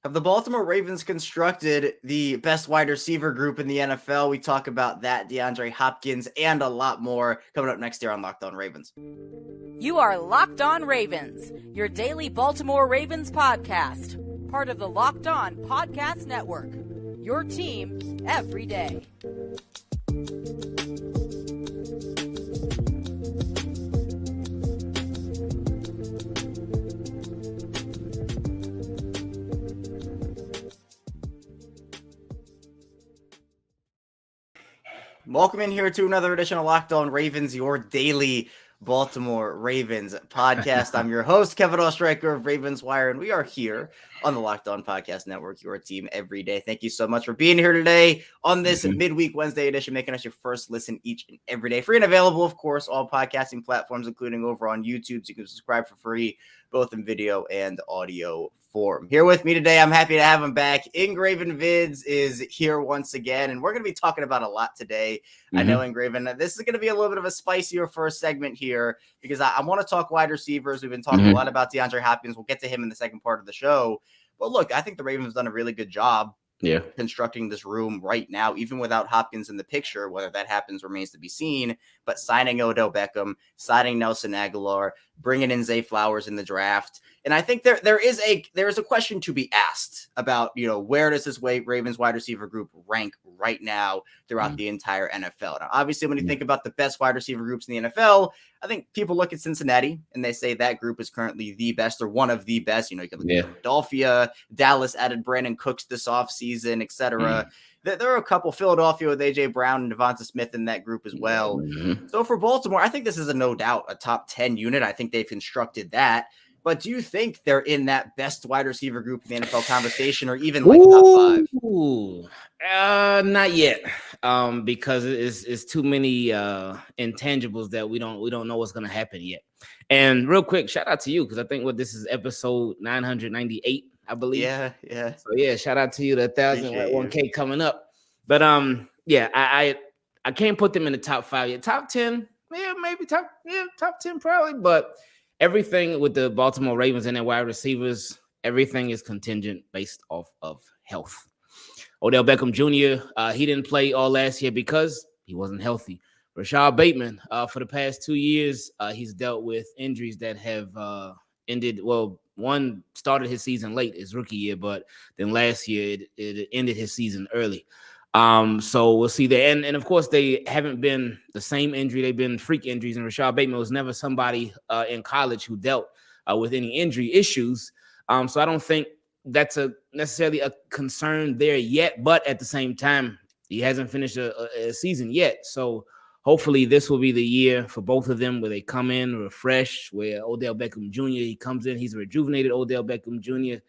Have the Baltimore Ravens constructed the best wide receiver group in the NFL? We talk about that, DeAndre Hopkins, and a lot more coming up next year on Locked On Ravens. You are Locked On Ravens, your daily Baltimore Ravens podcast. Part of the Locked On Podcast Network, your team every day. Welcome in here to another edition of Locked On Ravens, your daily Baltimore Ravens podcast. I'm your host, Kevin Ostreicher of Ravens Wire, and we are here on the Locked On Podcast Network, your team every day. Thank you so much for being here today on this midweek Wednesday edition, making us your first listen each and every day. Free and available, of course, all podcasting platforms, including over on YouTube, so you can subscribe for free, both in video and audio form. Here with me today, I'm happy to have him back. IngravenVids is here once again, and we're going to be talking about a lot today. I know, Ingraven, this is going to be a little bit of a spicier first segment here because I want to talk wide receivers. We've been talking a lot about DeAndre Hopkins. We'll get to him in the second part of the show. But look, I think the Ravens have done a really good job constructing this room right now, even without Hopkins in the picture. Whether that happens remains to be seen. But signing Odell Beckham, signing Nelson Aguilar, bringing in Zay Flowers in the draft. And I think there is a question to be asked about, where does this Ravens wide receiver group rank right now throughout the entire NFL? Now, obviously, when you think about the best wide receiver groups in the NFL, I think people look at Cincinnati and they say that group is currently the best or one of the best. You can look at Philadelphia, Dallas added Brandon Cooks this offseason, et cetera. There are a couple, Philadelphia with A.J. Brown and Devonta Smith in that group as well. So for Baltimore, I think this is no doubt a top 10 unit. I think they've constructed that. But do you think they're in that best wide receiver group in the NFL conversation, or even like top 5? Not yet, because it's too many intangibles that we don't know what's going to happen yet. And real quick, shout out to you, because I think this is episode 998, I believe. Yeah. So shout out to you, the 1,001K coming up. But I can't put them in the top 5 yet. Top 10, maybe top 10 probably, but everything with the Baltimore Ravens and their wide receivers, everything is contingent based off of health. Odell Beckham Jr., he didn't play all last year because he wasn't healthy. Rashad Bateman, for the past 2 years, he's dealt with injuries that have ended. Well, one started his season late, his rookie year, but then last year it ended his season early. So we'll see there. And of course, they haven't been the same injury. They've been freak injuries. And Rashad Bateman was never somebody in college who dealt with any injury issues. So I don't think that's necessarily a concern there yet. But at the same time, he hasn't finished a season yet. So hopefully this will be the year for both of them where they come in refreshed, where Odell Beckham Jr., he comes in, he's a rejuvenated Odell Beckham Jr.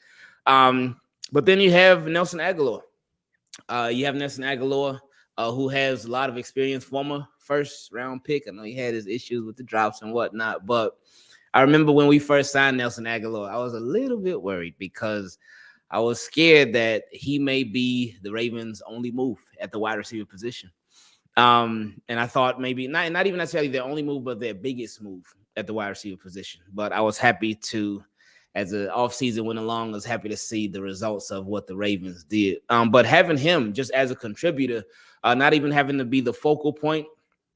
But then you have Nelson Aguilar. Who has a lot of experience, former first-round pick. I know he had his issues with the drops and whatnot, but I remember when we first signed Nelson Aguilar, I was a little bit worried because I was scared that he may be the Ravens' only move at the wide receiver position. And I thought maybe not even necessarily their only move, but their biggest move at the wide receiver position. But I was happy to, as the offseason went along, I was happy to see the results of what the Ravens did. But having him just as a contributor, not even having to be the focal point,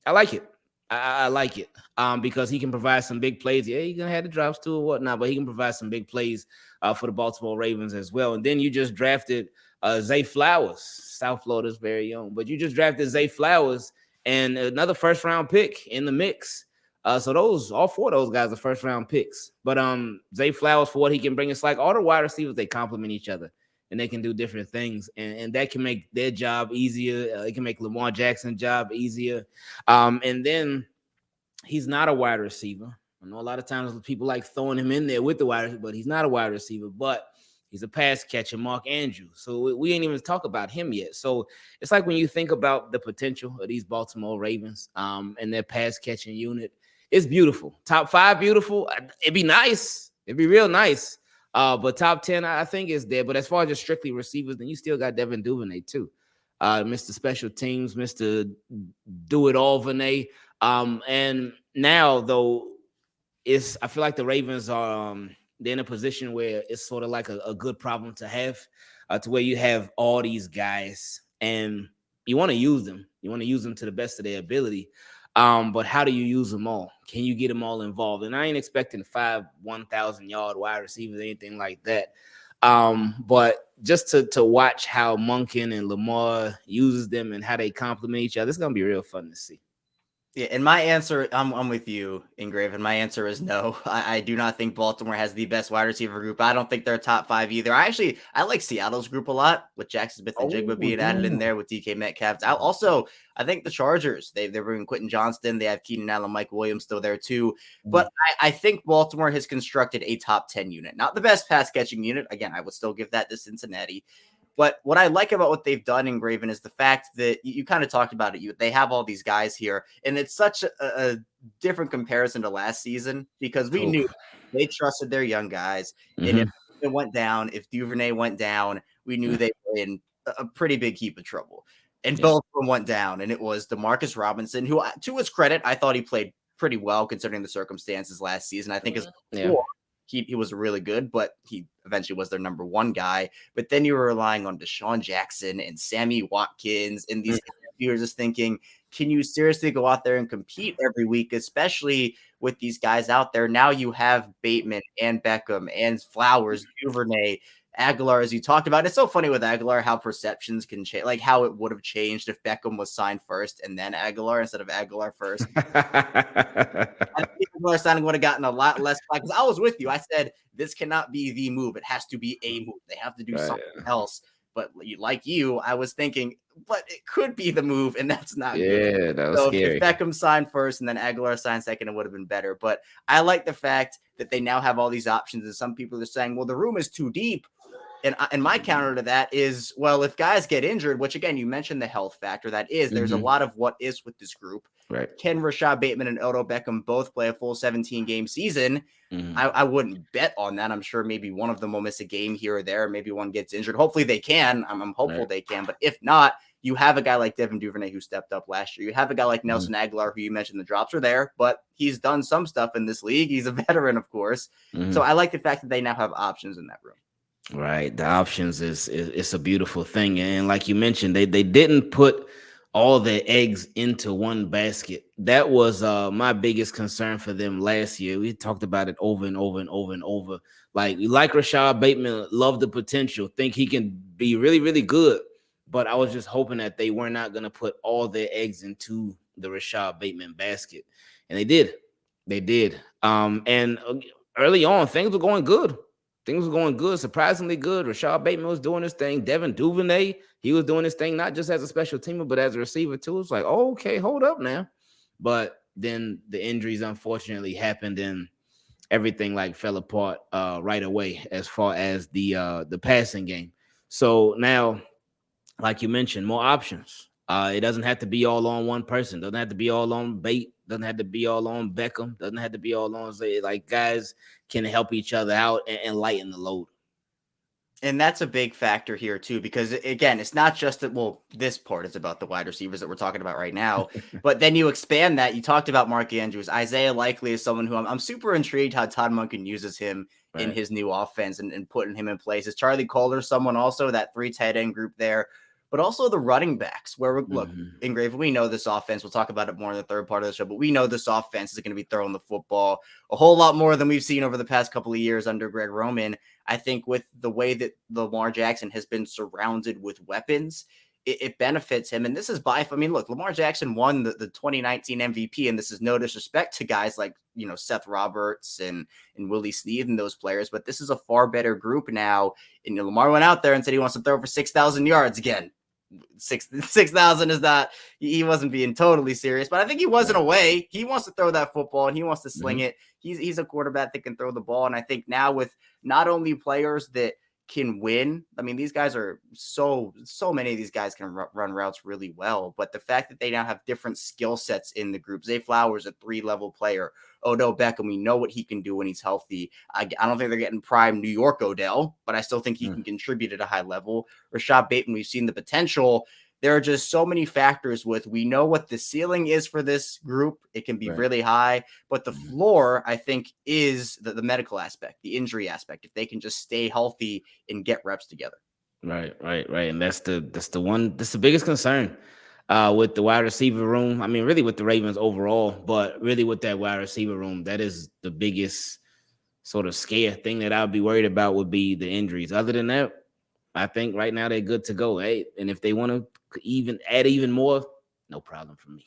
I like it. I like it because he can provide some big plays. Yeah, he's going to have the drops too or whatnot, but he can provide some big plays for the Baltimore Ravens as well. And then you just drafted Zay Flowers, South Florida's very own. But you just drafted Zay Flowers and another first-round pick in the mix. So all four of those guys are first-round picks. But Zay Flowers, for what he can bring, it's like all the wide receivers, they complement each other. And they can do different things. And that can make their job easier. It can make Lamar Jackson's job easier. And then he's not a wide receiver. I know a lot of times people like throwing him in there with the wide receiver, but he's not a wide receiver. But he's a pass catcher, Mark Andrews. So we ain't even talk about him yet. So it's like when you think about the potential of these Baltimore Ravens and their pass catching unit, it's beautiful. Top 5, beautiful. It'd be nice. It'd be real nice. But top 10, I think, is there. But as far as just strictly receivers, then you still got Devin Duvernay, too. Mr. Special Teams, Mr. Do-It-All Vinay. And now, though, I feel like the Ravens are they're in a position where it's sort of like a good problem to have, to where you have all these guys and you want to use them. You want to use them to the best of their ability. But how do you use them all? Can you get them all involved? And I ain't expecting 5 1,000-yard wide receivers, anything like that. But just to watch how Monken and Lamar uses them and how they complement each other, it's gonna be real fun to see. Yeah, and my answer, I'm with you, Ingraven. My answer is no. I do not think Baltimore has the best wide receiver group. I don't think they're top 5 either. I like Seattle's group a lot with Jackson Smith and Jigba being added in there with DK Metcalf. I think the Chargers, they're bringing Quentin Johnston. They have Keenan Allen, Mike Williams still there too. But I think Baltimore has constructed a top 10 unit. Not the best pass catching unit. Again, I would still give that to Cincinnati. But what I like about what they've done, Ingraven, is the fact that you kind of talked about it. They have all these guys here, and it's such a different comparison to last season because we knew they trusted their young guys. And if it went down, if Duvernay went down, we knew they were in a pretty big heap of trouble. And both of them went down, and it was Demarcus Robinson, who, to his credit, I thought he played pretty well considering the circumstances last season. I think he was really good, but he eventually was their number 1 guy. But then you were relying on Deshaun Jackson and Sammy Watkins, and these viewers just thinking, can you seriously go out there and compete every week, especially with these guys out there? Now you have Bateman and Beckham and Flowers, Duvernay, Aguilar, as you talked about. It's so funny with Aguilar how perceptions can change, like how it would have changed if Beckham was signed first and then Aguilar instead of Aguilar first. I think Aguilar signing would have gotten a lot less because I was with you. I said this cannot be the move. It has to be a move. They have to do something else. But like you, I was thinking, but it could be the move, and that's not good. Yeah, that was scary. If Beckham signed first and then Aguilar signed second, it would have been better. But I like the fact that they now have all these options, and some people are saying, well, the room is too deep. And my counter to that is, well, if guys get injured, which again, you mentioned the health factor, there's a lot of what is with this group. Right. Can Rashad Bateman and Odell Beckham both play a full 17-game season? I wouldn't bet on that. I'm sure maybe one of them will miss a game here or there. Maybe one gets injured. Hopefully they can. I'm hopeful they can. But if not, you have a guy like Devin Duvernay who stepped up last year. You have a guy like Nelson Aguilar, who you mentioned the drops are there, but he's done some stuff in this league. He's a veteran, of course. So I like the fact that they now have options in that room. Right. The options is a beautiful thing. And like you mentioned, they didn't put all their eggs into one basket. That was my biggest concern for them last year. We talked about it over and over and over and over. Like Rashad Bateman, love the potential, think he can be really, really good. But I was just hoping that they were not going to put all their eggs into the Rashad Bateman basket. And they did. They did. And early on, things were going good. Things were going good, surprisingly good. Rashad Bateman was doing his thing. Devin Duvernay, he was doing his thing, not just as a special teamer, but as a receiver too. It's like, oh, okay, hold up now. But then the injuries unfortunately happened and everything like fell apart right away as far as the passing game. So now, like you mentioned, more options. It doesn't have to be all on one person. Doesn't have to be all on Bate. Doesn't have to be all on Beckham. Doesn't have to be all on, say, like guys can help each other out and lighten the load. And that's a big factor here too, because again, it's not just that, well, this part is about the wide receivers that we're talking about right now, but then you expand that. You talked about Mark Andrews. Isaiah Likely is someone who I'm super intrigued how Todd Monken uses him in his new offense and putting him in place. Is Charlie Kohler someone also, that 3 tight end group there? But also the running backs, where look, Ingraven, we know this offense. We'll talk about it more in the third part of the show, but we know this offense is going to be throwing the football a whole lot more than we've seen over the past couple of years under Greg Roman. I think with the way that Lamar Jackson has been surrounded with weapons, it benefits him. And this is look, Lamar Jackson won the 2019 MVP, and this is no disrespect to guys like, Seth Roberts and Willie Snead and those players, but this is a far better group now. And Lamar went out there and said he wants to throw for 6,000 yards again. 6,000 is not, he wasn't being totally serious, but I think he was in a way. He wants to throw that football and he wants to sling it. He's a quarterback that can throw the ball. And I think now with not only players that can win, I mean, these guys are so many of these guys can run routes really well, but the fact that they now have different skill sets in the group. Zay Flowers, a 3-level player. Odell Beckham, we know what he can do when he's healthy. I don't think they're getting prime New York Odell, but I still think he can contribute at a high level. Rashad Bateman, we've seen the potential. There are just so many factors we know what the ceiling is for this group. It can be really high, but the floor, I think, is the medical aspect, the injury aspect, if they can just stay healthy and get reps together. Right. And that's the biggest concern with the wide receiver room. I mean, really with the Ravens overall, but really with that wide receiver room, that is the biggest sort of scare thing that I'll be worried about would be the injuries. Other than that, I think right now they're good to go. Hey, and if they want to even add even more, no problem for me.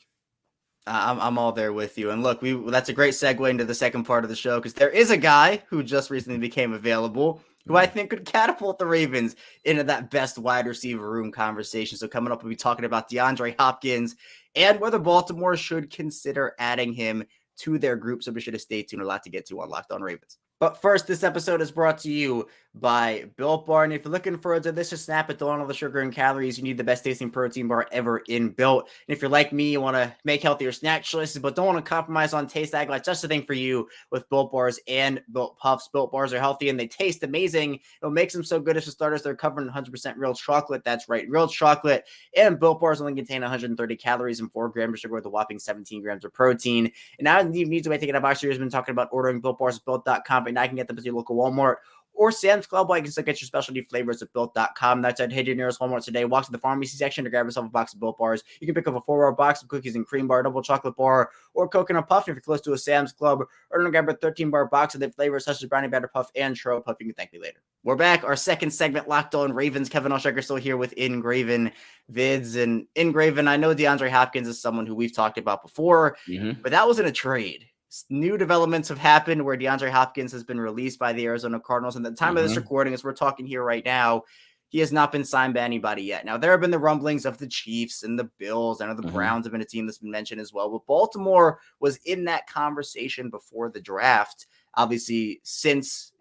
I'm all there with you. And look, that's a great segue into the second part of the show, because there is a guy who just recently became available who I think could catapult the Ravens into that best wide receiver room conversation. So coming up, we'll be talking about DeAndre Hopkins and whether Baltimore should consider adding him to their group. So be sure to stay tuned. A lot to get to on Locked On Ravens. But first, this episode is brought to you by Built Bar. And if you're looking for a delicious snack with all the sugar and calories, you need the best tasting protein bar ever in Built. And if you're like me, you want to make healthier snack choices, but don't want to compromise on taste, act like just the thing for you with Built Bars and Built Puffs. Built Bars are healthy and they taste amazing. What makes them so good is, for starters, they're covered in 100% real chocolate. That's right, real chocolate. And Built Bars only contain 130 calories and 4 grams of sugar with a whopping 17 grams of protein. And now you need to take it a box. You've been talking about ordering Built Bars at Built.com, and now you can get them at your local Walmart or Sam's Club, while you can still get your specialty flavors at Built.com. That's it. Head to your nearest Walmart today. Walk to the pharmacy section to grab yourself a box of Built Bars. You can pick up a 4-bar box of cookies and cream bar, double chocolate bar, or coconut puff. And if you're close to a Sam's Club, or grab a 13-bar box of their flavors such as brownie batter puff and churro puff. You can thank me later. We're back. Our second segment, Locked On Ravens. Kevin Oestreicher still here with IngravenVids. And Ingraven, I know DeAndre Hopkins is someone who we've talked about before, but that wasn't a trade. New developments have happened where DeAndre Hopkins has been released by the Arizona Cardinals. And at the time of this recording, as we're talking here right now, he has not been signed by anybody yet. Now, there have been the rumblings of the Chiefs and the Bills. I know the Browns have been a team that's been mentioned as well. But Baltimore was in that conversation before the draft. Obviously, since,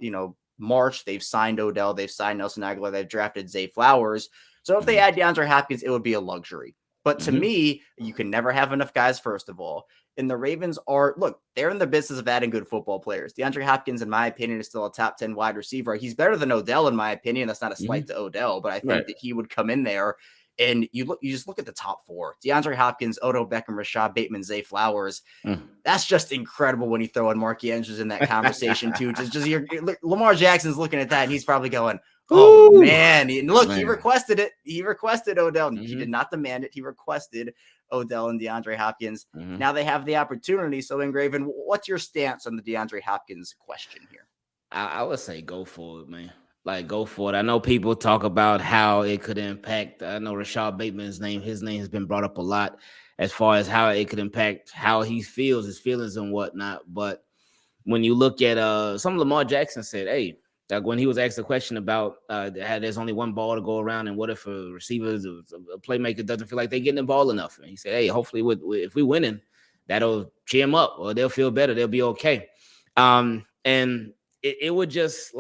March, they've signed Odell, they've signed Nelson Aguilar, they've drafted Zay Flowers. So if they add DeAndre Hopkins, it would be a luxury. But to me, you can never have enough guys, first of all. And the Ravens they're in the business of adding good football players. DeAndre Hopkins, in my opinion, is still a top 10 wide receiver. He's better than Odell, in my opinion. That's not a slight to Odell, but I think that he would come in there. And you just look at the top 4: DeAndre Hopkins, Odell Beckham, Rashad Bateman, Zay Flowers. That's just incredible when you throw in Mark Andrews in that conversation too. Lamar Jackson's looking at that and he's probably going, "Oh man!" And look, he requested it. He requested Odell. He did not demand it. He requested Odell and DeAndre Hopkins. Now they have the opportunity. So, Ingraven, what's your stance on the DeAndre Hopkins question here? I would say go for it, man. Like, go for it. I know people talk about how it could impact. I know Rashad Bateman's name. His name has been brought up a lot as far as how it could impact how he feels, his feelings and whatnot. But when you look at some Lamar Jackson said, hey, like when he was asked a question about how there's only one ball to go around, and what if a receiver, a playmaker doesn't feel like they're getting the ball enough? And he said, hey, hopefully if we're winning, that'll cheer them up, or they'll feel better. They'll be okay. And it would just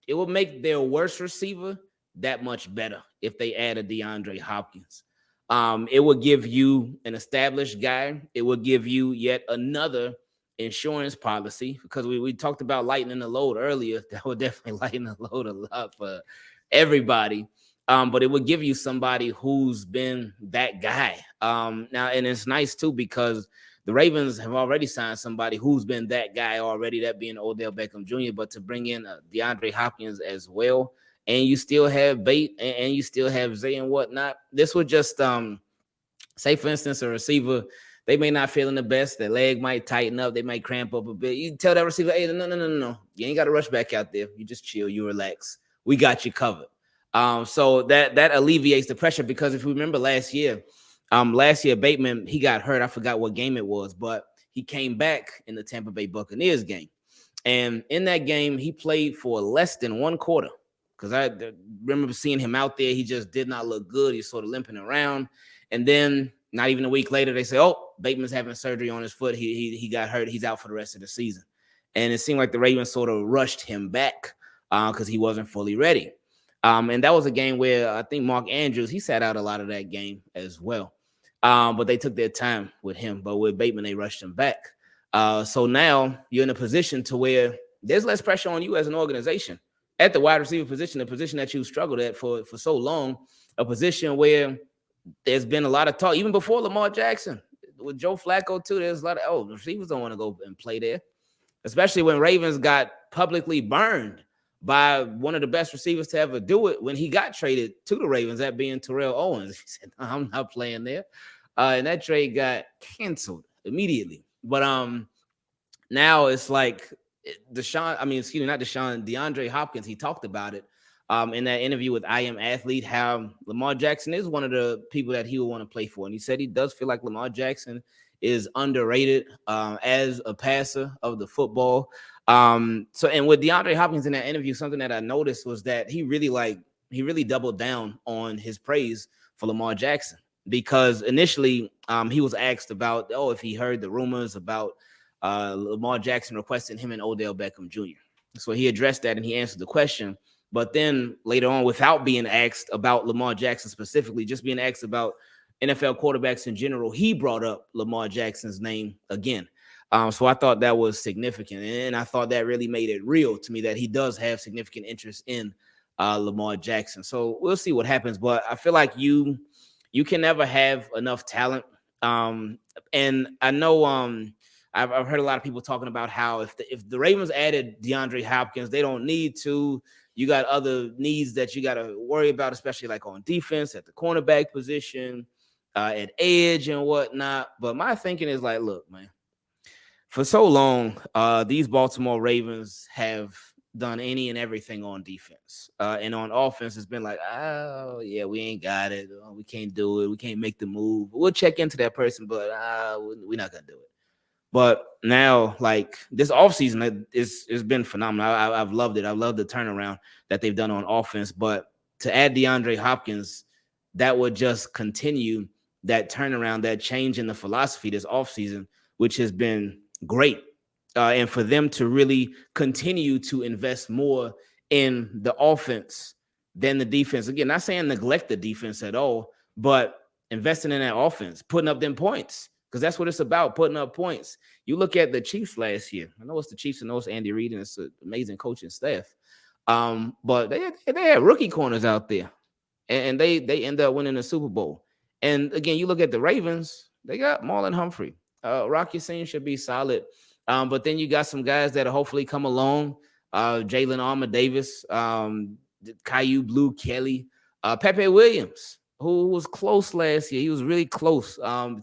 it would make their worst receiver that much better if they added DeAndre Hopkins. It would give you an established guy. It would give you yet another insurance policy, because we talked about lightening the load earlier. That would definitely lighten the load a lot for everybody. But it would give you somebody who's been that guy. Now, and it's nice too, because the Ravens have already signed somebody who's been that guy already, that being Odell Beckham Jr., but to bring in DeAndre Hopkins as well, and you still have Bate and you still have Zay and whatnot, this would just, say, for instance, a receiver, they may not feeling the best. Their leg might tighten up. They might cramp up a bit. You tell that receiver, hey, no. You ain't got to rush back out there. You just chill. You relax. We got you covered. So that alleviates the pressure, because if you remember last year, Bateman, he got hurt. I forgot what game it was, but he came back in the Tampa Bay Buccaneers game. And in that game, he played for less than one quarter, because I remember seeing him out there. He just did not look good. He's sort of limping around. And then not even a week later, they say, oh, Bateman's having surgery on his foot. He got hurt. He's out for the rest of the season. And it seemed like the Ravens sort of rushed him back because he wasn't fully ready. And that was a game where I think Mark Andrews, he sat out a lot of that game as well. But they took their time with him. But with Bateman, they rushed him back. So now you're in a position to where there's less pressure on you as an organization at the wide receiver position, a position that you struggled at for so long, a position where there's been a lot of talk, even before Lamar Jackson, with Joe Flacco too. There's a lot of, the receivers don't want to go and play there, especially when Ravens got publicly burned by one of the best receivers to ever do it when he got traded to the Ravens, that being Terrell Owens. He said, I'm not playing there. And that trade got canceled immediately. But now it's like DeAndre Hopkins, he talked about it in that interview with I Am Athlete, how Lamar Jackson is one of the people that he would want to play for. And he said he does feel like Lamar Jackson is underrated as a passer of the football. And with DeAndre Hopkins in that interview, something that I noticed was that he really doubled down on his praise for Lamar Jackson, because initially he was asked about, if he heard the rumors about Lamar Jackson requesting him and Odell Beckham Jr. So he addressed that and he answered the question. But then later on, without being asked about Lamar Jackson specifically, just being asked about NFL quarterbacks in general, he brought up Lamar Jackson's name again. So I thought that was significant. And I thought that really made it real to me that he does have significant interest in Lamar Jackson. So we'll see what happens. But I feel like you can never have enough talent. And I know I've heard a lot of people talking about how if the Ravens added DeAndre Hopkins, they don't need to. You got other needs that you got to worry about, especially like on defense, at the cornerback position, at edge and whatnot. But my thinking is like, look, man, for so long, these Baltimore Ravens have done any and everything on defense. And on offense, it's been like, oh, yeah, we ain't got it. Oh, we can't do it. We can't make the move. We'll check into that person, but we're not going to do it. But now, like, this offseason, it's been phenomenal. I've loved it. I love the turnaround that they've done on offense. But to add DeAndre Hopkins, that would just continue that turnaround, that change in the philosophy this offseason, which has been great. And for them to really continue to invest more in the offense than the defense. Again, not saying neglect the defense at all, but investing in that offense, putting up them points. Because that's what it's about, putting up points. You look at the Chiefs last year. I know it's the Chiefs and it's Andy Reid, and it's an amazing coaching staff. But they had rookie corners out there, and they end up winning the Super Bowl. And again, you look at the Ravens, they got Marlon Humphrey. Rocky Sin should be solid. But then you got some guys that hopefully come along. Jalen Armour-Davis, Caillou Blue Kelly, Pepe Williams, who was close last year. He was really close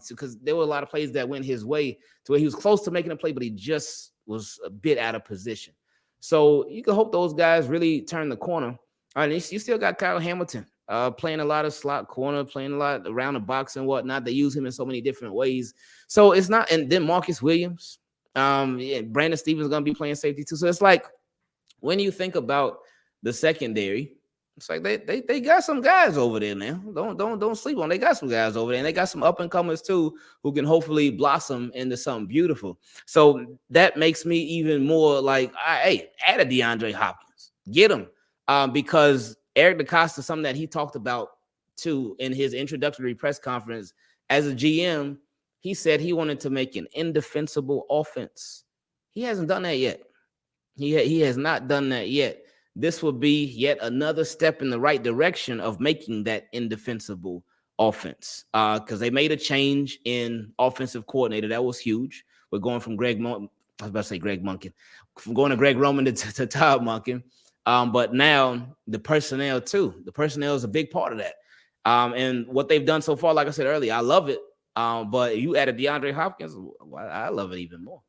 because there were a lot of plays that went his way to where he was close to making a play, but he just was a bit out of position. So you can hope those guys really turn the corner. And you still got Kyle Hamilton playing a lot of slot corner, playing a lot around the box and whatnot. They use him in so many different ways. So it's not, and then Marcus Williams, Brandon Stevens is going to be playing safety too. So it's like, when you think about the secondary, it's like they got some guys over there now. Don't sleep on. They got some guys over there, and they got some up and comers too who can hopefully blossom into something beautiful. So that makes me even more like, hey, add a DeAndre Hopkins, get him, because Eric DeCosta, something that he talked about too in his introductory press conference as a GM, he said he wanted to make an indefensible offense. He hasn't done that yet. He has not done that yet. This will be yet another step in the right direction of making that indefensible offense, because they made a change in offensive coordinator. That was huge. We're going from Greg Roman to Todd Monken. But now the personnel too. The personnel is a big part of that. And what they've done so far, like I said earlier, I love it. But you added DeAndre Hopkins, I love it even more.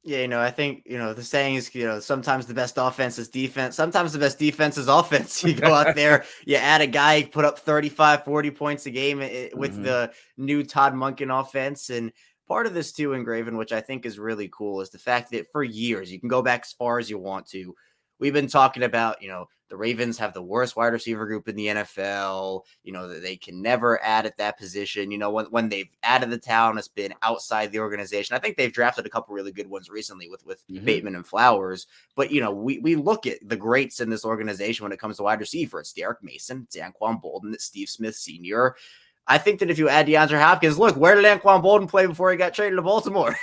Yeah, I think, the saying is, sometimes the best offense is defense. Sometimes the best defense is offense. You go out there, you add a guy, put up 35, 40 points a game with the new Todd Monken offense. And part of this too, Engraven, which I think is really cool, is the fact that for years, you can go back as far as you want to, we've been talking about, the Ravens have the worst wide receiver group in the NFL, that they can never add at that position. When they've added the talent, it's been outside the organization. I think they've drafted a couple really good ones recently with Bateman and Flowers. But, we look at the greats in this organization when it comes to wide receiver. It's Derek Mason, it's Anquan Bolden, it's Steve Smith Sr. I think that if you add DeAndre Hopkins, look, where did Anquan Bolden play before he got traded to Baltimore?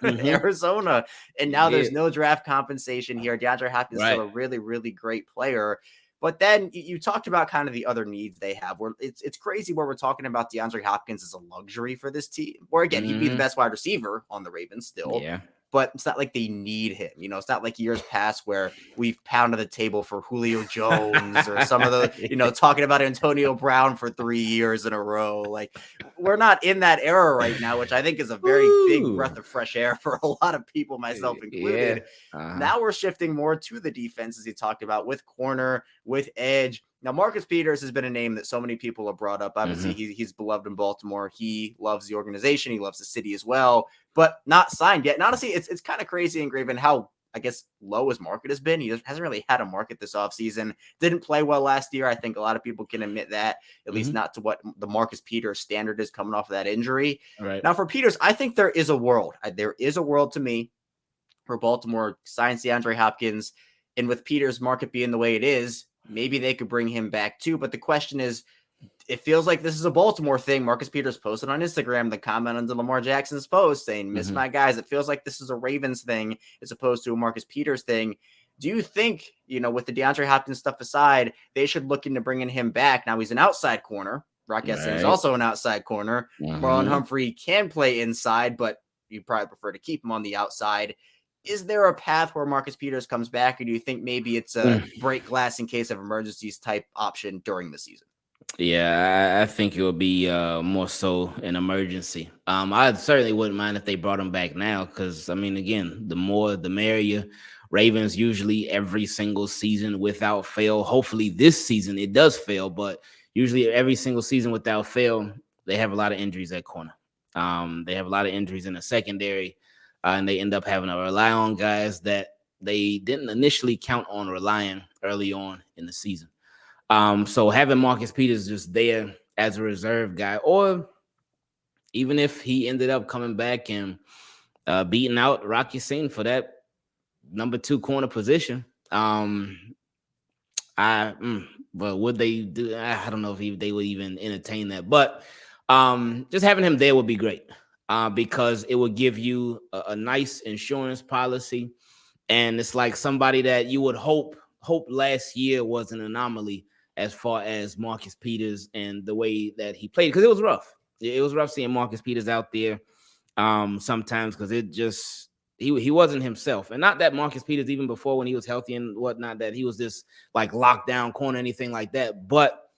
Arizona. And now there's no draft compensation here. DeAndre Hopkins is still a really, really great player. But then you talked about kind of the other needs they have, where it's crazy where we're talking about DeAndre Hopkins as a luxury for this team. Where again, he'd be the best wide receiver on the Ravens still. Yeah. But it's not like they need him. It's not like years past where we've pounded the table for Julio Jones or some of the, talking about Antonio Brown for 3 years in a row. Like, we're not in that era right now, which I think is a very big breath of fresh air for a lot of people, myself included. Yeah. Now we're shifting more to the defense, as you talked about, with corner, with edge. Now, Marcus Peters has been a name that so many people have brought up. Obviously, he's beloved in Baltimore. He loves the organization. He loves the city as well, but not signed yet. And honestly, it's kind of crazy, Ingraven, how, I guess, low his market has been. He hasn't really had a market this offseason. Didn't play well last year. I think a lot of people can admit that, at least not to what the Marcus Peters standard is coming off of that injury. Right. Now, for Peters, I think there is a world. There is a world to me where Baltimore signs DeAndre Hopkins, and with Peters' market being the way it is, maybe they could bring him back too. But the question is, it feels like this is a Baltimore thing. Marcus Peters posted on Instagram the comment under Lamar Jackson's post saying, miss my guys. It feels like this is a Ravens thing as opposed to a Marcus Peters thing. Do you think, with the DeAndre Hopkins stuff aside, they should look into bringing him back? Now he's an outside corner. Brock Essen is also an outside corner. Marlon Humphrey can play inside, but you probably prefer to keep him on the outside. Is there a path where Marcus Peters comes back, or do you think maybe it's a break glass in case of emergencies type option during the season? Yeah, I think it would be more so an emergency. I certainly wouldn't mind if they brought him back now because, again, the more the merrier. Ravens usually every single season without fail. Hopefully this season it does fail, but usually every single season without fail, they have a lot of injuries at corner. They have a lot of injuries in the secondary. And they end up having to rely on guys that they didn't initially count on relying early on in the season. So having Marcus Peters just there as a reserve guy, or even if he ended up coming back and beating out Rocky Sin for that number 2 corner position, but would they do? I don't know if they would even entertain that. But just having him there would be great. Because it will give you a nice insurance policy. And it's like somebody that you would hope last year was an anomaly as far as Marcus Peters and the way that he played. Because it was rough. It was rough seeing Marcus Peters out there sometimes because it just he wasn't himself. And not that Marcus Peters, even before when he was healthy and whatnot, that he was this like lockdown corner, anything like that. But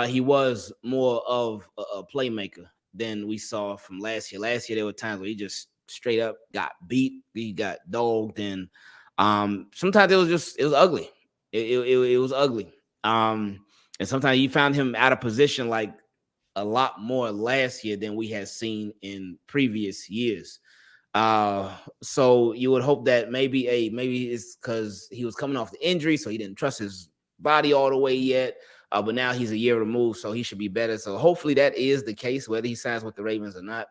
he was more of a playmaker than we saw from last year. Last year, there were times where he just straight up got beat. He got dogged. And sometimes it was ugly. It was ugly. And sometimes you found him out of position like a lot more last year than we had seen in previous years. So you would hope that maybe it's because he was coming off the injury, so he didn't trust his body all the way yet. But now he's a year removed, so he should be better. So hopefully that is the case, whether he signs with the Ravens or not.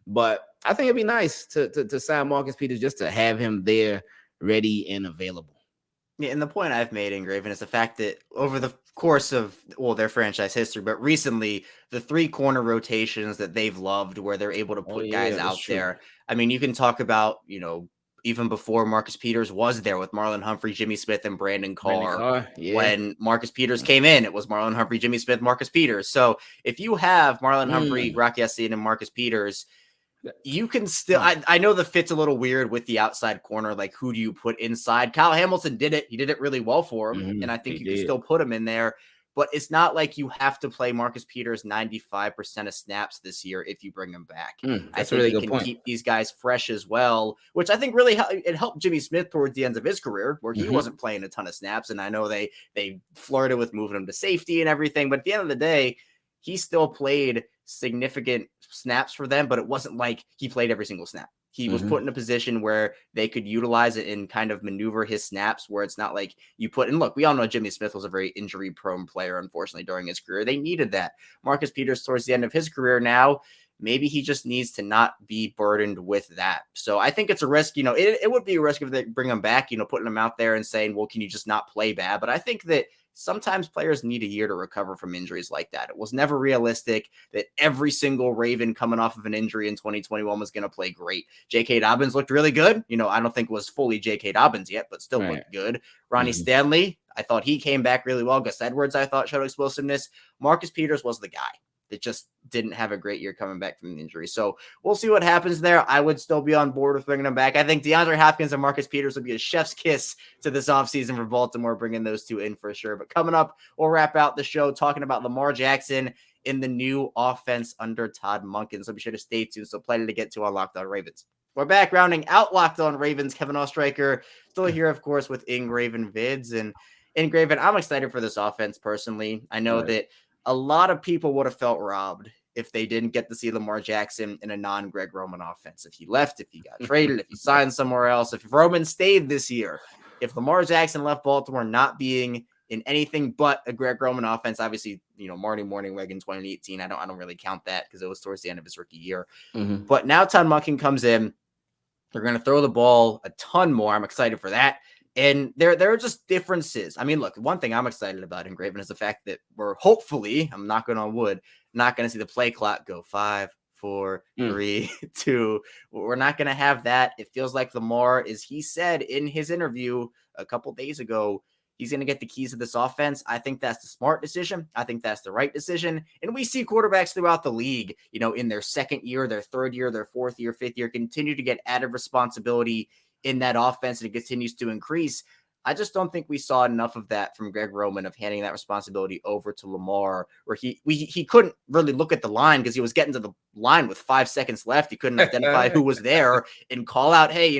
But I think it'd be nice to sign Marcus Peters just to have him there ready and available. Yeah, and the point I've made, Ingraven, is the fact that over the course of, their franchise history, but recently, the 3 corner rotations that they've loved where they're able to put guys out there. You can talk about, even before Marcus Peters was there with Marlon Humphrey, Jimmy Smith, and Brandon Carr. When Marcus Peters came in, it was Marlon Humphrey, Jimmy Smith, Marcus Peters. So if you have Marlon Humphrey, Rock Ya-Sin, and Marcus Peters, you can still, I know the fit's a little weird with the outside corner. Like, who do you put inside? Kyle Hamilton did it. He did it really well for him. And I think you can still put him in there. But it's not like you have to play Marcus Peters 95% of snaps this year if you bring him back. That's a really good point. Keep these guys fresh as well, which I think really it helped Jimmy Smith towards the end of his career where he wasn't playing a ton of snaps. And I know they flirted with moving him to safety and everything. But at the end of the day, he still played significant snaps for them, but it wasn't like he played every single snap. He was put in a position where they could utilize it and kind of maneuver his snaps where it's not like you put, and look, we all know Jimmy Smith was a very injury prone player, unfortunately, during his career. They needed that. Marcus Peters towards the end of his career now, maybe he just needs to not be burdened with that. So I think it's a risk, it would be a risk if they bring him back, putting him out there and saying, well, can you just not play bad? But I think that sometimes players need a year to recover from injuries like that. It was never realistic that every single Raven coming off of an injury in 2021 was going to play great. J.K. Dobbins looked really good. I don't think it was fully J.K. Dobbins yet, but still looked good. Ronnie Stanley, I thought he came back really well. Gus Edwards, I thought, showed explosiveness. Marcus Peters was the guy that just didn't have a great year coming back from the injury. So we'll see what happens there. I would still be on board with bringing him back. I think DeAndre Hopkins and Marcus Peters would be a chef's kiss to this offseason for Baltimore, bringing those two in for sure. But coming up, we'll wrap out the show talking about Lamar Jackson in the new offense under Todd Monken. So be sure to stay tuned. So plenty to get to on Locked On Ravens. We're back rounding out Locked On Ravens. Kevin Ostreicher still here, of course, with IngravenVids. And Ingraven, I'm excited for this offense personally. I know that a lot of people would have felt robbed if they didn't get to see Lamar Jackson in a non-Greg Roman offense. If he left, if he got traded, if he signed somewhere else, if Roman stayed this year, if Lamar Jackson left Baltimore not being in anything but a Greg Roman offense, obviously, Marty Mornhinweg in 2018, I don't really count that because it was towards the end of his rookie year. Mm-hmm. But now Todd Monken comes in. They're going to throw the ball a ton more. I'm excited for that. And there are just differences. I mean, look, one thing I'm excited about in Graven is the fact that we're hopefully, I'm knocking on wood, not going to see the play clock go 5, 4, 3, 2. We're not going to have that. It feels like Lamar, as he said in his interview a couple days ago, he's going to get the keys to this offense. I think that's the smart decision. I think that's the right decision. And we see quarterbacks throughout the league, in their second year, their third year, their fourth year, fifth year, continue to get added responsibility in that offense, and it continues to increase. I just don't think we saw enough of that from Greg Roman of handing that responsibility over to Lamar, where he couldn't really look at the line because he was getting to the line with 5 seconds left. He couldn't identify who was there and call out, hey,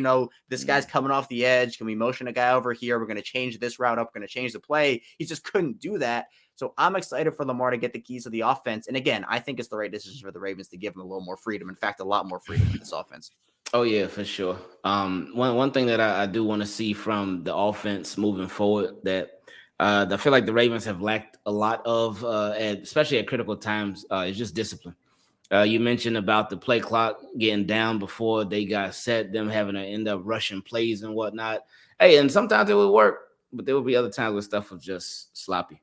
this guy's coming off the edge. Can we motion a guy over here? We're going to change this route up. We're going to change the play. He just couldn't do that. So I'm excited for Lamar to get the keys to the offense. And again, I think it's the right decision for the Ravens to give him a little more freedom. In fact, a lot more freedom in this offense. Oh, yeah, for sure. One thing that I do want to see from the offense moving forward that I feel like the Ravens have lacked a lot of, especially at critical times, is just discipline. You mentioned about the play clock getting down before they got set, them having to end up rushing plays and whatnot. Hey, and sometimes it would work, but there would be other times where stuff was just sloppy.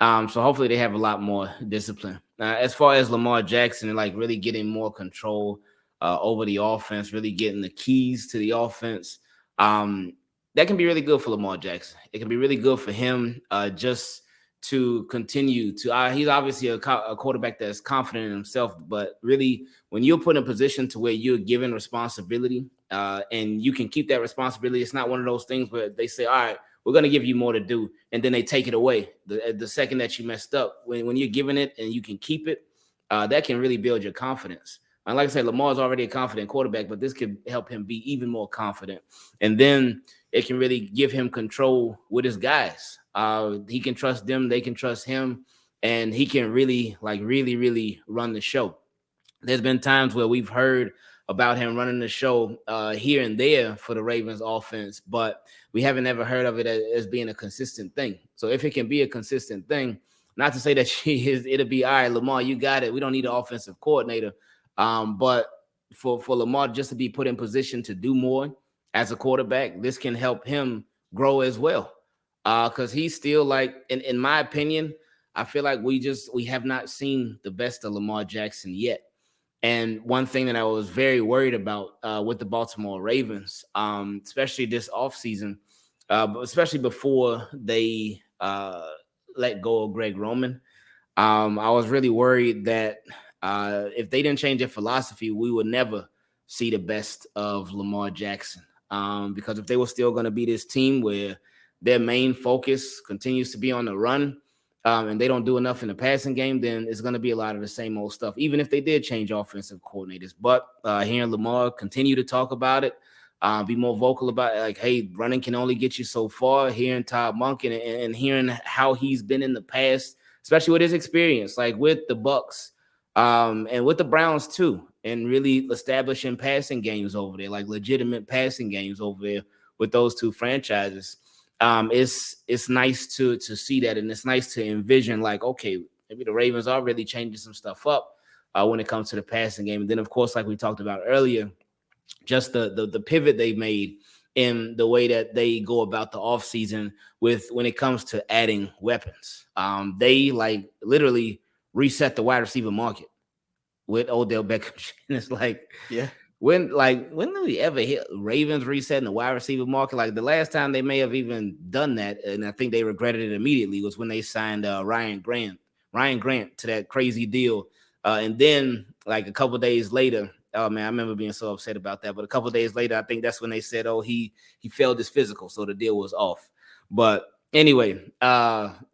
So hopefully they have a lot more discipline. As far as Lamar Jackson, like really getting more control over the offense, really getting the keys to the offense. That can be really good for Lamar Jackson. It can be really good for him just to continue to, he's obviously a quarterback that's confident in himself, but really when you're put in a position to where you're given responsibility and you can keep that responsibility, it's not one of those things where they say, all right, we're going to give you more to do, and then they take it away the second that you messed up. When you're given it and you can keep it, that can really build your confidence. And like I said, Lamar's already a confident quarterback, but this could help him be even more confident. And then it can really give him control with his guys. He can trust them. They can trust him. And he can really run the show. There's been times where we've heard about him running the show here and there for the Ravens offense, but we haven't ever heard of it as being a consistent thing. So if it can be a consistent thing, not to say that it'll be, all right, Lamar, you got it. We don't need an offensive coordinator. But for Lamar just to be put in position to do more as a quarterback, this can help him grow as well. Because he's still like, in my opinion, I feel like we have not seen the best of Lamar Jackson yet. And one thing that I was very worried about with the Baltimore Ravens, especially this offseason, especially before they let go of Greg Roman, I was really worried that if they didn't change their philosophy, we would never see the best of Lamar Jackson. Because if they were still going to be this team where their main focus continues to be on the run, and they don't do enough in the passing game, then it's going to be a lot of the same old stuff, even if they did change offensive coordinators. But hearing Lamar continue to talk about it, be more vocal about it, like, hey, running can only get you so far. Hearing Todd Monken and hearing how he's been in the past, especially with his experience, like with the Bucks and with the Browns too, and really establishing passing games over there, like legitimate passing games over there with those two franchises. It's nice to see that, and it's nice to envision, like, okay, maybe the Ravens are really changing some stuff up when it comes to the passing game. And then, of course, like we talked about earlier, just the pivot they made in the way that they go about the offseason when it comes to adding weapons. They like literally reset the wide receiver market with Odell Beckham. And it's like, yeah, when do we ever hit Ravens resetting the wide receiver market? Like the last time they may have even done that, and I think they regretted it immediately, was when they signed Ryan Grant to that crazy deal. And then like a couple days later, oh man, I remember being so upset about that. But a couple days later, I think that's when they said, oh, he failed his physical, so the deal was off. But anyway,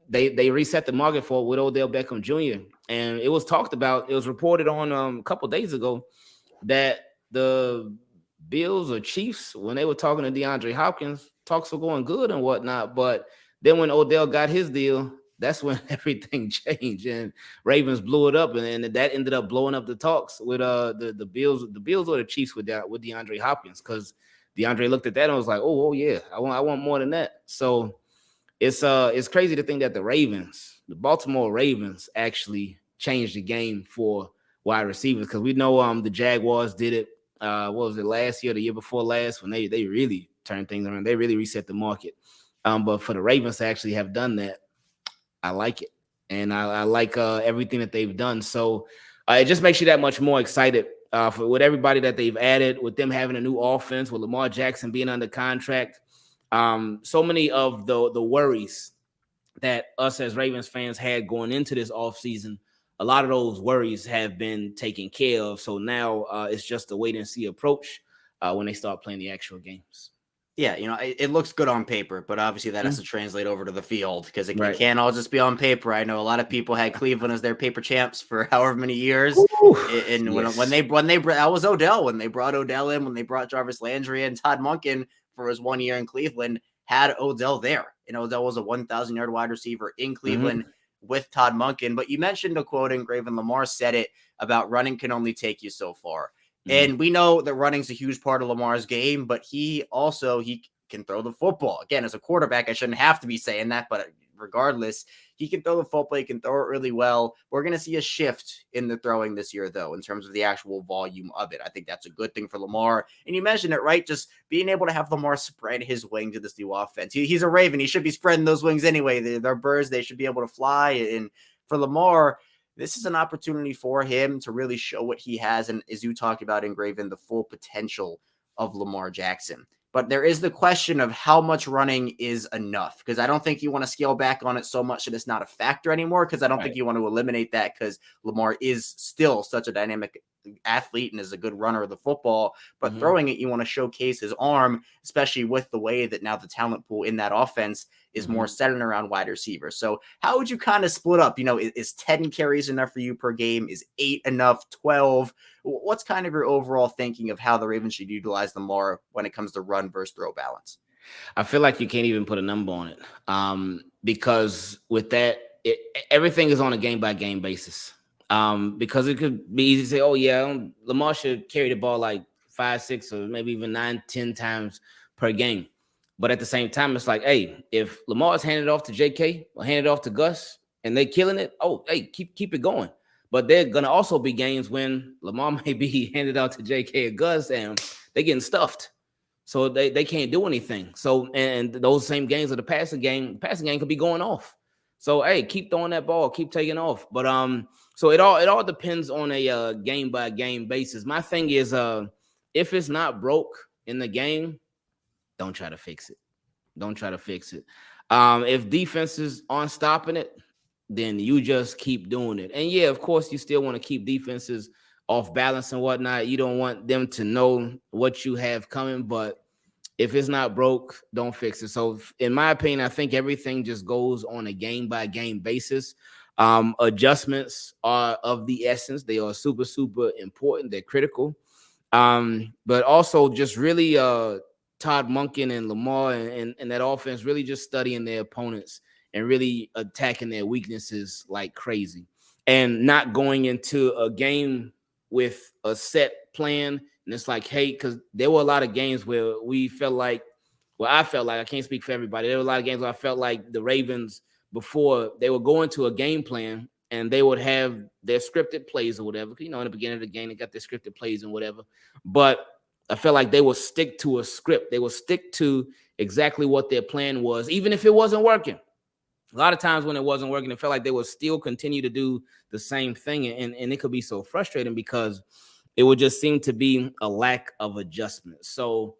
they reset the market for it with Odell Beckham Jr. And it was talked about, it was reported on a couple days ago that the Bills or Chiefs, when they were talking to DeAndre Hopkins, talks were going good and whatnot. But then when Odell got his deal, that's when everything changed and Ravens blew it up, and that ended up blowing up the talks with the Bills or the Chiefs with DeAndre Hopkins, because DeAndre looked at that and was like, oh yeah, I want more than that. So it's crazy to think that the Baltimore Ravens, actually changed the game for wide receivers, because we know the Jaguars did it. What was it, last year, the year before last, when they really turned things around? They really reset the market. But for the Ravens to actually have done that, I like it, and I like everything that they've done. So it just makes you that much more excited with everybody that they've added, with them having a new offense, with Lamar Jackson being under contract. So many of the worries that us as Ravens fans had going into this offseason, a lot of those worries have been taken care of. So now it's just a wait and see approach when they start playing the actual games. Yeah, it looks good on paper, but obviously that has to translate over to the field, because it can't all just be on paper. I know a lot of people had Cleveland as their paper champs for however many years. And when they that was Odell, when they brought Odell in, when they brought Jarvis Landry and Todd Monken for his 1 year in Cleveland, had Odell there. And Odell was a 1,000-yard wide receiver in Cleveland with Todd Monken. But you mentioned a quote, Ingraven. Lamar said it about running can only take you so far. And we know that running's a huge part of Lamar's game, but he can throw the football. Again, as a quarterback, I shouldn't have to be saying that, but regardless, he can throw the football. He can throw it really well. We're going to see a shift in the throwing this year, though, in terms of the actual volume of it. I think that's a good thing for Lamar. And you mentioned it, right? Just being able to have Lamar spread his wing to this new offense. He's a Raven. He should be spreading those wings anyway. They're birds. They should be able to fly. And for Lamar, this is an opportunity for him to really show what he has. And as you talked about, Ingraven, the full potential of Lamar Jackson. But there is the question of how much running is enough, because I don't think you want to scale back on it so much that it's not a factor anymore, because I don't think you want to eliminate that, because Lamar is still such a dynamic athlete and is a good runner of the football. But throwing it, you want to showcase his arm, especially with the way that now the talent pool in that offense is more centered around wide receivers. So how would you kind of split up? Is 10 carries enough for you per game? Is 8 enough? 12? What's kind of your overall thinking of how the Ravens should utilize them more when it comes to run versus throw balance? I feel like you can't even put a number on it, because with that, everything is on a game-by-game basis. Because it could be easy to say, oh, yeah, Lamar should carry the ball like 5, 6, or maybe even 9, 10 times per game. But at the same time, it's like, hey, if Lamar's handed off to JK or handed off to Gus and they're killing it, oh, hey, keep it going. But there are going to also be games when Lamar may be handed out to JK or Gus and they're getting stuffed. So they can't do anything. So, and those same games of the passing game could be going off. So, hey, keep throwing that ball, keep taking off. But so it all depends on a game by game basis. My thing is, if it's not broke in the game, don't try to fix it. Don't try to fix it. If defenses aren't stopping it, then you just keep doing it. And yeah, of course, you still want to keep defenses off balance and whatnot. You don't want them to know what you have coming, but if it's not broke, don't fix it. So in my opinion, I think everything just goes on a game by game basis. Adjustments are of the essence. They are super, super important. They're critical. But also just really Todd Monken and Lamar and that offense really just studying their opponents and really attacking their weaknesses like crazy, and not going into a game with a set plan. And it's like, hey, because there were a lot of games where we felt like, well, I felt like, I can't speak for everybody. There were a lot of games where I felt like the Ravens, before they would go into a game plan and they would have their scripted plays or whatever. In the beginning of the game, they got their scripted plays and whatever. But I felt like they would stick to a script. They would stick to exactly what their plan was, even if it wasn't working. A lot of times when it wasn't working, it felt like they would still continue to do the same thing. And it could be so frustrating because it would just seem to be a lack of adjustment. So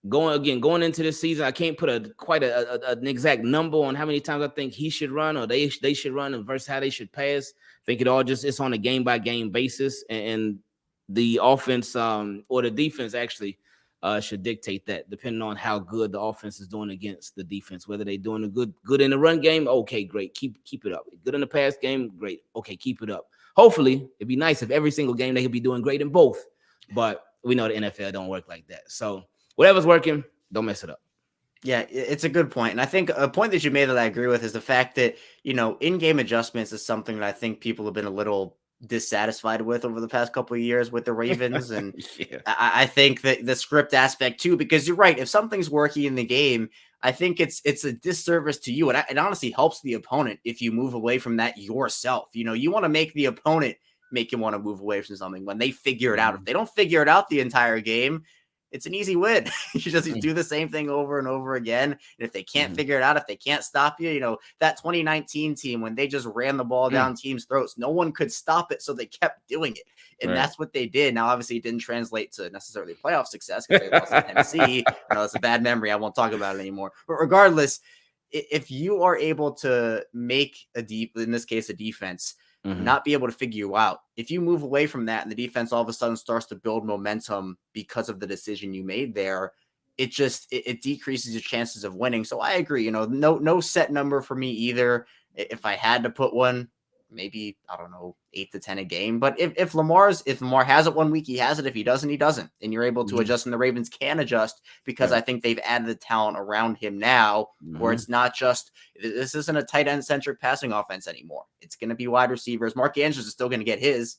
going into this season, I can't put an exact number on how many times I think he should run or they should run and versus how they should pass. I think it's on a game by game basis, and the offense or the defense actually should dictate that, depending on how good the offense is doing against the defense. Whether they're doing a good in the run game, okay, great, keep it up. Good in the pass game, great, okay, keep it up. Hopefully, it'd be nice if every single game they could be doing great in both, but we know the NFL don't work like that. So whatever's working, don't mess it up. Yeah, it's a good point. And I think a point that you made that I agree with is the fact that, in-game adjustments is something that I think people have been a little dissatisfied with over the past couple of years with the Ravens. And Yeah. I think that the script aspect too, because you're right, if something's working in the game, I think it's a disservice to you. And it honestly helps the opponent if you move away from that yourself. You want to make the opponent make you want to move away from something when they figure it out. If they don't figure it out the entire game, it's an easy win. You just do the same thing over and over again. And if they can't figure it out, if they can't stop you, that 2019 team, when they just ran the ball down teams' throats, no one could stop it. So they kept doing it. And that's what they did. Now, obviously, it didn't translate to necessarily playoff success because they lost to Tennessee. It's a bad memory. I won't talk about it anymore. But regardless, if you are able to make in this case, a defense, not be able to figure you out. If you move away from that and the defense all of a sudden starts to build momentum because of the decision you made there, it decreases your chances of winning. So I agree, no set number for me either. If I had to put one, maybe, I don't know, 8 to 10 a game. But if Lamar has it one week, he has it. If he doesn't, he doesn't. And you're able to adjust, and the Ravens can adjust because I think they've added the talent around him now where it's not just, this isn't a tight end centric passing offense anymore. It's going to be wide receivers. Mark Andrews is still going to get his.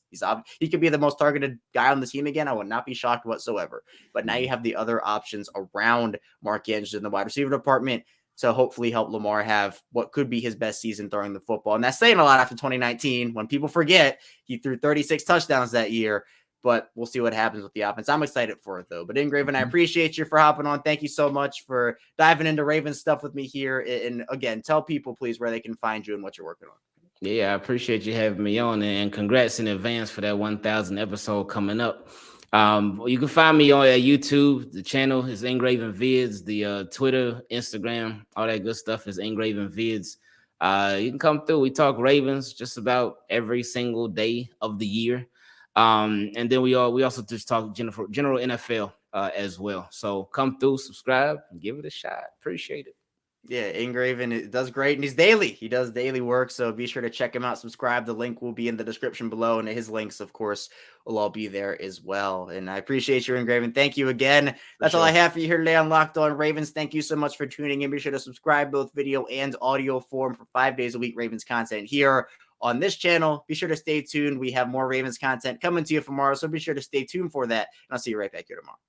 He could be the most targeted guy on the team again. I would not be shocked whatsoever. But now you have the other options around Mark Andrews in the wide receiver department to hopefully help Lamar have what could be his best season throwing the football. And that's saying a lot after 2019 when people forget he threw 36 touchdowns that year, but we'll see what happens with the offense. I'm excited for it though. But Ingraven, I appreciate you for hopping on. Thank you so much for diving into Ravens stuff with me here. And again, tell people please where they can find you and what you're working on. Yeah, I appreciate you having me on, and congrats in advance for that 1,000 episode coming up. You can find me on YouTube. The channel is IngravenVids. The Twitter, Instagram, all that good stuff is IngravenVids. You can come through. We talk Ravens just about every single day of the year. And then we also just talk general NFL as well. So come through, subscribe, and give it a shot. Appreciate it. Yeah, Ingraven does great, and he's daily. He does daily work, so be sure to check him out. Subscribe. The link will be in the description below, and his links, of course, will all be there as well. And I appreciate you, Ingraven. Thank you again. That's all I have for you here today on Locked On Ravens. Thank you so much for tuning in. Be sure to subscribe, both video and audio form, for 5 days a week Ravens content here on this channel. Be sure to stay tuned. We have more Ravens content coming to you tomorrow, so be sure to stay tuned for that. And I'll see you right back here tomorrow.